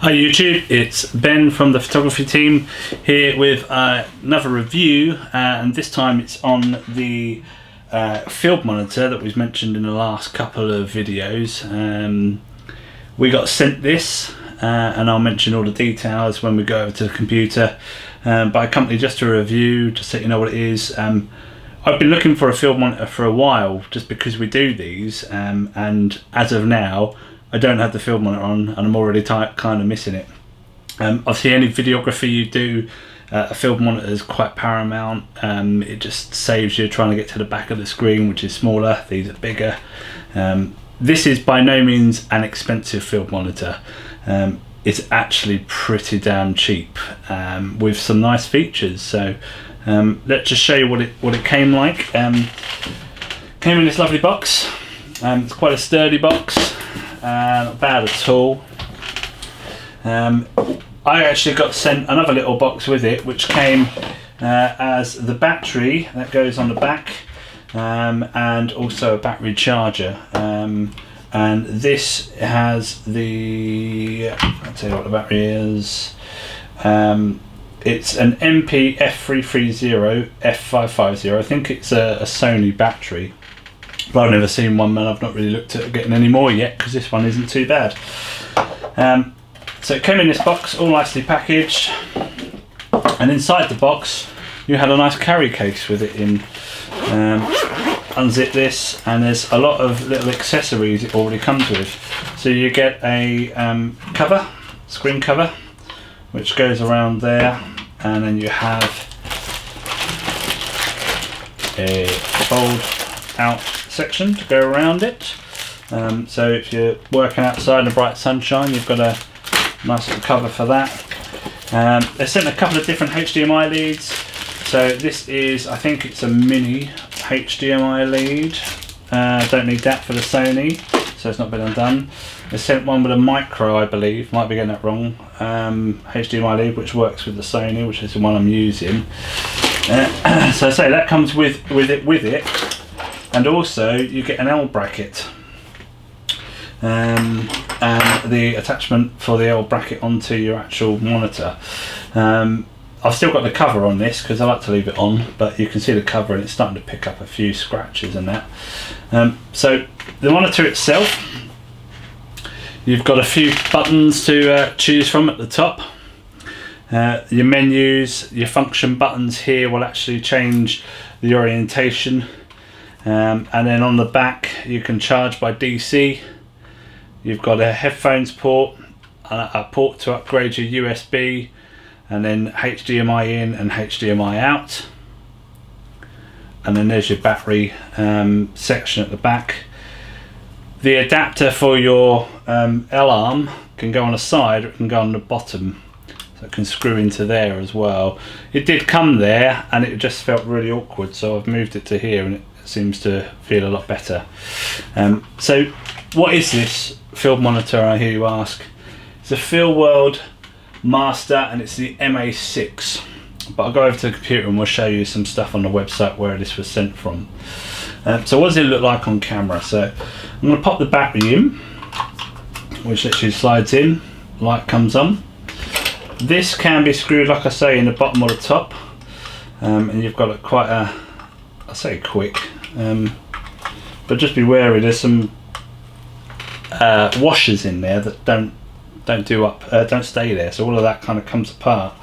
Hi YouTube, it's Ben from the photography team here with another review, and this time it's on the field monitor that we've mentioned in the last couple of videos. We got sent this, and I'll mention all the details when we go over to the computer, by a company just to review, just so you know what it is. I've been looking for a field monitor for a while just because we do these, and as of now I don't have the field monitor on and I'm already kind of missing it. Obviously any videography you do, a field monitor is quite paramount. It just saves you trying to get to the back of the screen, which is smaller. These are bigger. This is by no means an expensive field monitor. It's actually pretty damn cheap, with some nice features. So let's just show you what it came like. Came in this lovely box. It's quite a sturdy box. Not bad at all. I actually got sent another little box with it, which came as the battery that goes on the back, and also a battery charger. And this has the, I'll tell you what the battery is. It's an MP F330 F550. I think it's a Sony battery. But I've never seen one, and I've not really looked at getting any more yet because this one isn't too bad. So it came in this box, all nicely packaged, and inside the box you had a nice carry case with it in. Unzip this, and there's a lot of little accessories it already comes with. So you get a cover, screen cover, which goes around there, and then you have a fold out section to go around it. So if you're working outside in the bright sunshine, you've got a nice little cover for that. They sent a couple of different HDMI leads. So this is, I think it's a mini HDMI lead. Don't need that for the Sony, so it's not been undone. They sent one with a micro, I believe, might be getting that wrong, HDMI lead, which works with the Sony, which is the one I'm using. So I say that comes with it. And also you get an L bracket, and the attachment for the L bracket onto your actual monitor. I've still got the cover on this because I like to leave it on, but you can see the cover and it's starting to pick up a few scratches and that. So the monitor itself, you've got a few buttons to choose from at the top. Your menus, your function buttons here will actually change the orientation. And then on the back you can charge by DC. You've got a headphones port, a port to upgrade your USB, and then HDMI in and HDMI out. And then there's your battery section at the back. The adapter for your L arm can go on the side, or it can go on the bottom, so it can screw into there as well. It did come there and it just felt really awkward, so I've moved it to here and it seems to feel a lot better. So what is this field monitor, I hear you ask? It's a Feelworld Master and it's the MA6, but I'll go over to the computer and we'll show you some stuff on the website where this was sent from. So what does it look like on camera? So I'm going to pop the battery in, which literally slides in, light comes on. This can be screwed, like I say, in the bottom or the top, and you've got quite a, I say quick, but just be wary, there's some washers in there that don't stay there, so all of that kind of comes apart.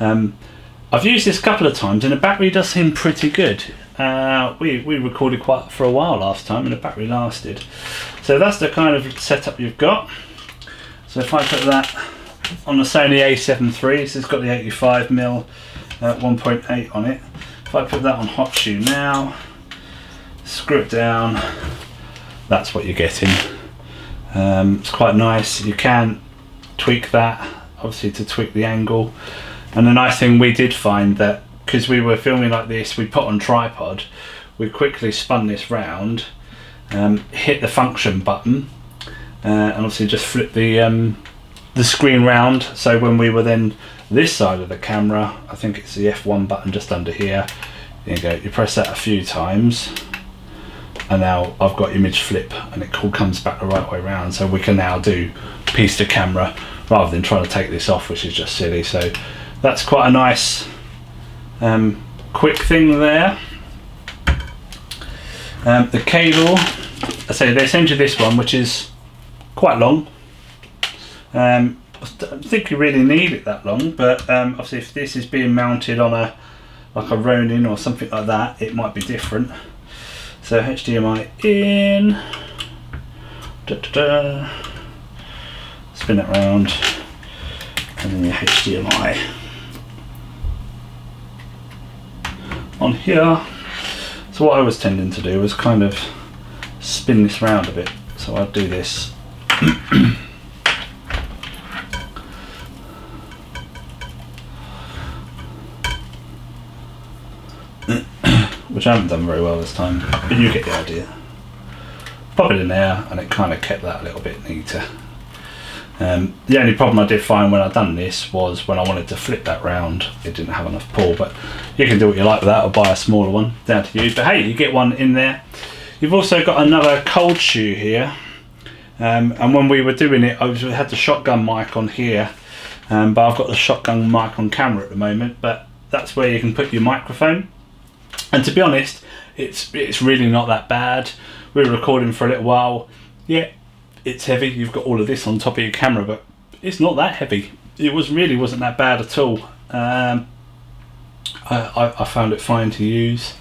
I've used this a couple of times and the battery does seem pretty good. We recorded quite for a while last time and the battery lasted. So that's the kind of setup you've got. So if I put that on the Sony A7 III, this has got the 85mm 1.8 on it. If I put that on hot shoe now, screw it down, that's what you're getting. It's quite nice. You can tweak that, obviously, to tweak the angle. And the nice thing we did find that, because we were filming like this, we put on tripod, we quickly spun this round, hit the function button, and obviously just flip the screen round. So when we were then this side of the camera, I think it's the F1 button just under here, there you go, you press that a few times and now I've got image flip and it all comes back the right way around, so we can now do piece to camera rather than trying to take this off, which is just silly. So that's quite a nice quick thing there. The cable, I say they send you this one, which is quite long. I don't think you really need it that long, but obviously if this is being mounted on a Ronin or something like that, it might be different. So HDMI in, spin it around, and then your HDMI on here. So what I was tending to do was kind of spin this around a bit. So I'd do this. Which I haven't done very well this time, but you get the idea. Pop it in there, and it kind of kept that a little bit neater. The only problem I did find when I'd done this was when I wanted to flip that round, it didn't have enough pull, but you can do what you like with that or buy a smaller one, down to you. But hey, you get one in there. You've also got another cold shoe here, and when we were doing it, I had the shotgun mic on here, but I've got the shotgun mic on camera at the moment, but that's where you can put your microphone. And to be honest, it's really not that bad. We were recording for a little while. Yeah, it's heavy. You've got all of this on top of your camera, but it's not that heavy. It really wasn't that bad at all. I found it fine to use.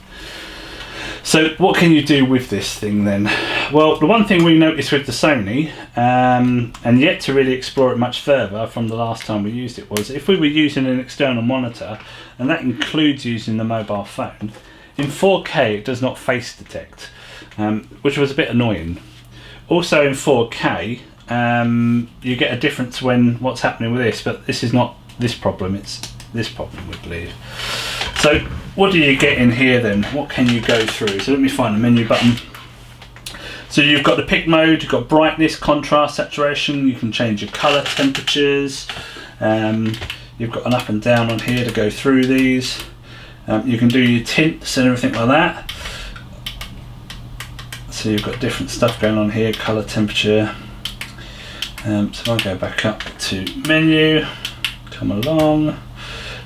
So what can you do with this thing then? Well, the one thing we noticed with the Sony, and yet to really explore it much further from the last time we used it, was if we were using an external monitor, and that includes using the mobile phone, in 4K it does not face detect, which was a bit annoying. Also in 4K, you get a difference when what's happening with this, but this is not this problem, it's this problem, we believe. So what do you get in here then? What can you go through? So let me find the menu button. So you've got the pick mode, you've got brightness, contrast, saturation, you can change your colour temperatures, you've got an up and down on here to go through these, you can do your tints and everything like that. So you've got different stuff going on here, colour, temperature. So I'll go back up to menu, come along.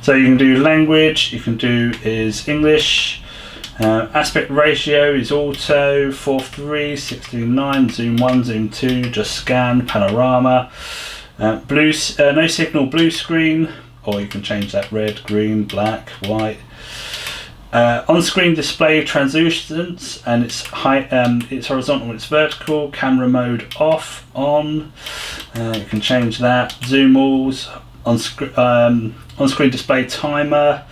So you can do language, you can do is English, aspect ratio is auto, 4:3, 16:9, zoom 1, zoom 2, just scan, panorama, no signal blue screen, or you can change that red, green, black, white. On-screen display translucence, and it's it's horizontal, it's vertical, camera mode off, on, you can change that, zoom alls, on-screen display timer,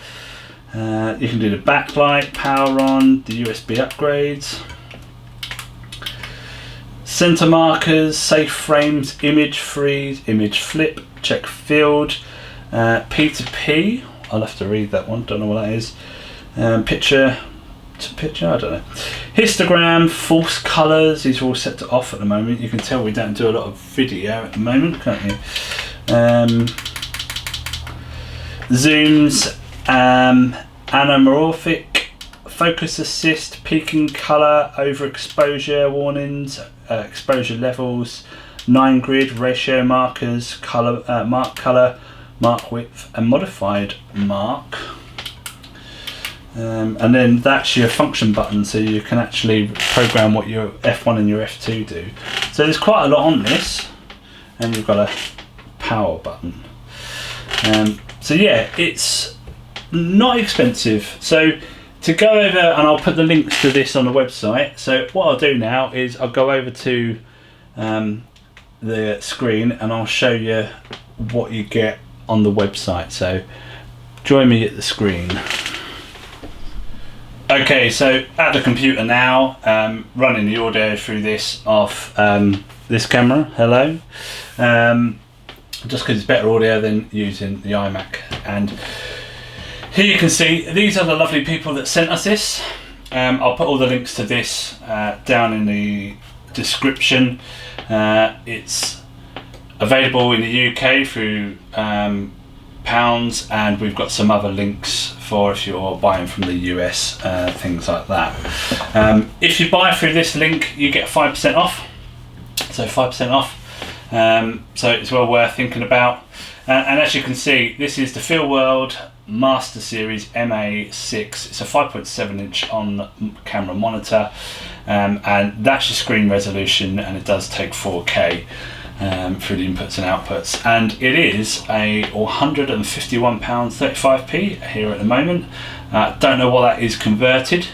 you can do the backlight, power on, the USB upgrades, center markers, safe frames, image freeze, image flip, check field, P2P, I'll have to read that one, don't know what that is, picture to picture, I don't know, histogram, false colours, these are all set to off at the moment. You can tell we don't do a lot of video at the moment, can't you? Zooms, anamorphic, focus assist, peaking colour, overexposure warnings, exposure levels, 9 grid, ratio markers, colour, mark width, and modified mark. And then that's your function button, so you can actually program what your F1 and your F2 do. So there's quite a lot on this, and you've got a power button. So yeah, it's not expensive. So to go over, and I'll put the links to this on the website. So what I'll do now is I'll go over to the screen and I'll show you what you get on the website. So join me at the screen. Okay, so at the computer now, running the audio through this off this camera, hello. Just because it's better audio than using the iMac. And here you can see, these are the lovely people that sent us this. I'll put all the links to this down in the description. It's available in the UK through pounds, and we've got some other links for if you're buying from the US, things like that. If you buy through this link, you get 5% off. So 5% off. So it's well worth thinking about. And as you can see, this is the Feelworld Master Series MA6. It's a 5.7 inch on camera monitor, and that's your screen resolution, and it does take 4K through the inputs and outputs, and it is a £151.35p here at the moment. Don't know what that is converted.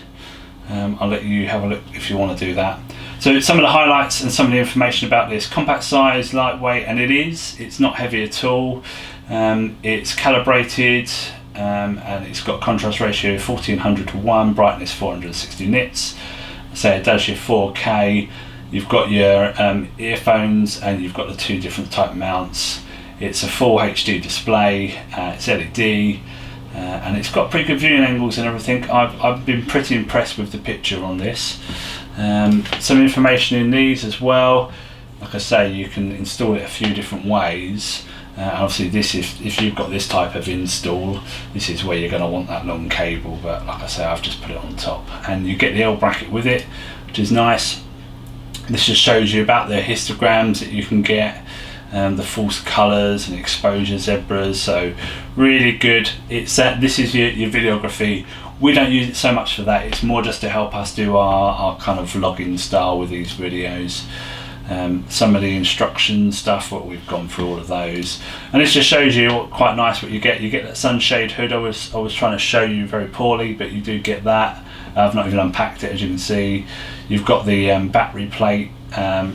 I'll let you have a look if you want to do that. So some of the highlights and some of the information about this: compact size, lightweight, and it's not heavy at all. It's calibrated, and it's got contrast ratio 1400:1, brightness 460 nits. So it does your 4K. You've got your earphones, and you've got the two different type mounts. It's a full HD display. It's LED. And it's got pretty good viewing angles and everything. I've been pretty impressed with the picture on this. Some information in these as well. Like I say, you can install it a few different ways. Obviously, this if you've got this type of install, this is where you're going to want that long cable. But like I say, I've just put it on top, and you get the L bracket with it, which is nice. This just shows you about the histograms that you can get. The false colours and exposure zebras, so really good. It's this is your videography. We don't use it so much for that, it's more just to help us do our kind of vlogging style with these videos. Some of the instruction stuff, what we've gone through all of those, and this just shows you quite nice what you get that sunshade hood. I was trying to show you very poorly, but you do get that. I've not even unpacked it, as you can see. You've got the battery plate,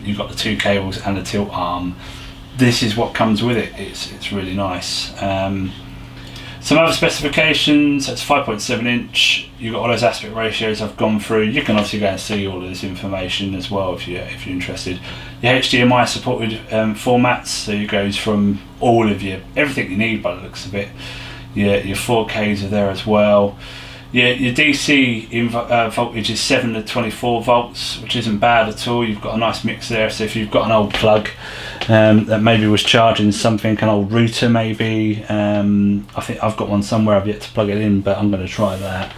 you've got the two cables and the tilt arm. This is what comes with it. It's really nice. Some other specifications: it's 5.7 inch. You've got all those aspect ratios I've gone through. You can obviously go and see all of this information as well if you're interested. Your HDMI supported formats, so it goes from all of everything you need by the looks of it. Your 4Ks are there as well. Your DC voltage is 7 to 24 volts, which isn't bad at all. You've got a nice mix there. So if you've got an old plug that maybe was charging something, an old router maybe, I think I've got one somewhere, I've yet to plug it in, but I'm going to try that.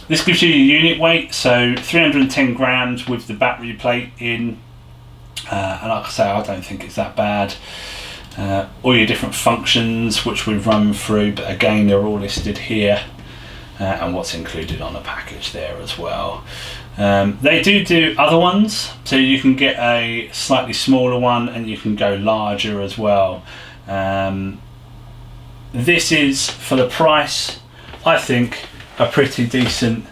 This gives you your unit weight, so 310 grams with the battery plate in, and like I say, I don't think it's that bad. All your different functions which we've run through, but again they're all listed here. And what's included on the package there as well. They do other ones, so you can get a slightly smaller one and you can go larger as well. This is, for the price, I think a pretty decent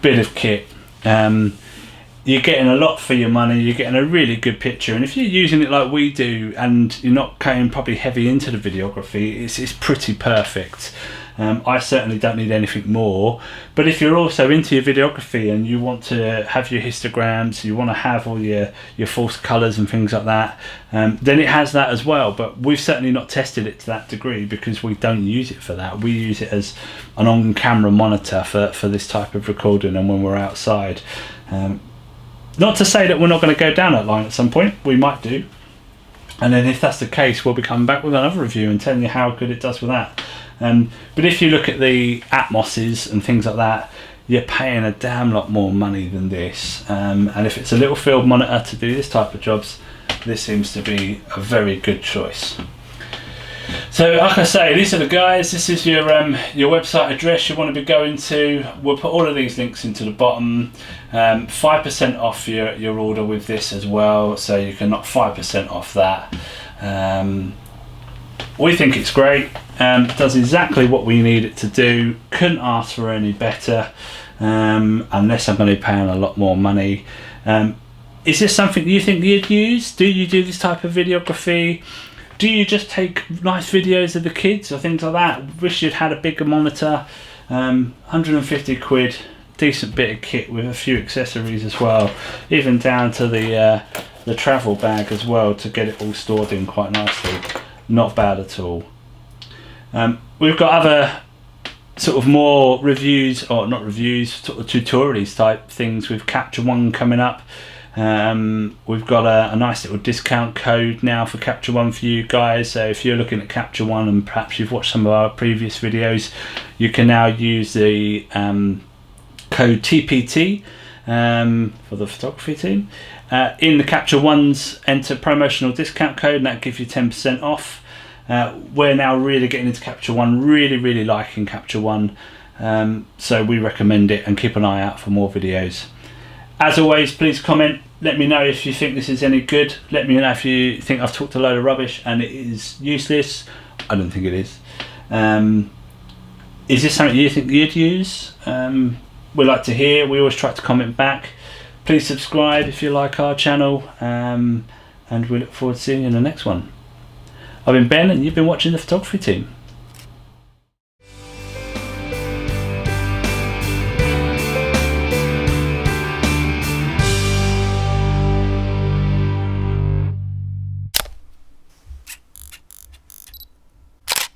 bit of kit. You're getting a lot for your money, you're getting a really good picture, and if you're using it like we do and you're not going probably heavy into the videography, it's pretty perfect. I certainly don't need anything more, but if you're also into your videography and you want to have your histograms, you want to have all your false colours and things like that, then it has that as well. But we've certainly not tested it to that degree because we don't use it for that. We use it as an on-camera monitor for this type of recording and when we're outside. Not to say that we're not going to go down that line at some point, we might do. And then if that's the case, we'll be coming back with another review and telling you how good it does with that. But if you look at the Atmoses and things like that, you're paying a damn lot more money than this. And if it's a little field monitor to do this type of jobs, this seems to be a very good choice. So like I say, these are the guys. This is your website address you want to be going to. We'll put all of these links into the bottom. 5% off your order with this as well, so you can knock 5% off that. We think it's great. Does exactly what we need it to do. Couldn't ask for any better, unless I'm going to be paying a lot more money. Is this something you think you'd use? Do you do this type of videography? Do you just take nice videos of the kids or things like that? Wish you'd had a bigger monitor. 150 quid, decent bit of kit with a few accessories as well, even down to the travel bag as well to get it all stored in quite nicely. Not bad at all. We've got other sort of more reviews, or not reviews, sort of tutorials type things with Capture One coming up. We've got a nice little discount code now for Capture One for you guys, so if you're looking at Capture One and perhaps you've watched some of our previous videos, you can now use the code TPT for the photography team, In the Capture Ones, enter promotional discount code and that gives you 10% off. We're now really getting into Capture One, really liking Capture One, so we recommend it and keep an eye out for more videos. As always, please comment, let me know if you think this is any good, let me know if you think I've talked a load of rubbish and it is useless. I don't think it is. Is this something you think you'd use? We like to hear, we always try to comment back. Please subscribe if you like our channel, and we look forward to seeing you in the next one. I've been Ben and you've been watching The Photography Team.